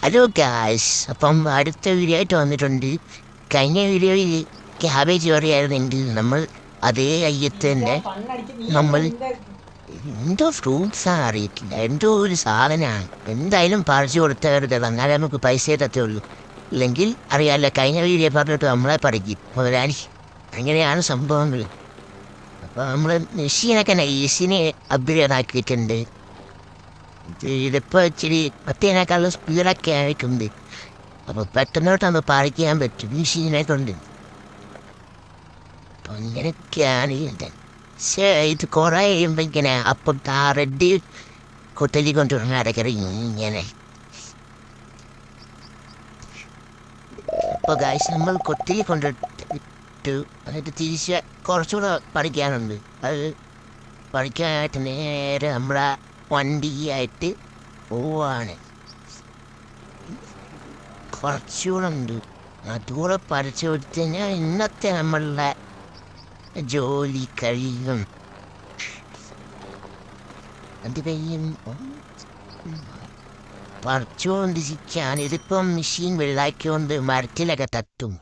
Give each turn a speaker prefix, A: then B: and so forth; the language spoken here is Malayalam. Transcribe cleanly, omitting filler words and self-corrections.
A: ഹലോ ഗായ്സ്, അപ്പം അടുത്ത വീഡിയോ ആയിട്ട് വന്നിട്ടുണ്ട്. കഴിഞ്ഞ വീഡിയോയിൽ ക്യാബേജ് കറിയായിരുന്നെങ്കിൽ നമ്മൾ അതേ അയ്യത്ത് തന്നെ നമ്മൾ എന്തോ ഫ്രൂട്ട്സാണ് അറിയത്തില്ല, എന്തോ ഒരു സാധനമാണ്. എന്തായാലും പറിച്ചു കൊടുത്തവരുടെ എന്നാലേ നമുക്ക് പൈസയെ തത്തുള്ളൂ. ഇല്ലെങ്കിൽ അറിയാമല്ലോ, കഴിഞ്ഞ വീഡിയോ പറഞ്ഞിട്ട് നമ്മളെ പഠിക്കും മുതലാളി. അങ്ങനെയാണ് സംഭവങ്ങൾ. അപ്പോൾ നമ്മൾ മെഷീനൊക്കെ നൈസിനെ അപ്ഗ്രേഡ് ആക്കിയിട്ടുണ്ട്. ഇതിപ്പോൾ ഇച്ചിരി മറ്റേതിനേക്കാളും സ്പീഡൊക്കെ ആയിട്ടുണ്ട്. അപ്പോൾ പെട്ടെന്നോട്ടൊന്ന് പാലിക്കാൻ പറ്റും മെഷീനെ കൊണ്ട്. അപ്പം അങ്ങനെയൊക്കെയാണ് ഇത്. പക്ഷേ ഇത് കുറേ കഴിയുമ്പോൾ ഇങ്ങനെ അപ്പം ആ റെഡി കൊത്തലി കൊണ്ടുവരുന്ന അരക്കറി ഇങ്ങനെ. അപ്പോൾ ഗായ്സ്, നമ്മൾ കൊത്തലി കൊണ്ടിട്ട് എന്നിട്ട് തിരിച്ച് കുറച്ചുകൂടെ പഠിക്കാനുണ്ട്. അത് പഠിക്കാനായിട്ട് നേരെ നമ്മളെ വണ്ടിയായിട്ട് പോവാണ്. കുറച്ചുകൂടെ ഉണ്ട്, അതുകൂടെ പഠിച്ചു കൊടുത്തു കഴിഞ്ഞാൽ ഇന്നത്തെ നമ്മളുടെ ജോലി കഴിയും. അത് കഴിയുമ്പോൾ പറിച്ചുകൊണ്ടിരിക്കാൻ ഇതിപ്പം മെഷീൻ വെള്ളാക്കിക്കൊണ്ട് മരത്തിലൊക്കെ തട്ടും.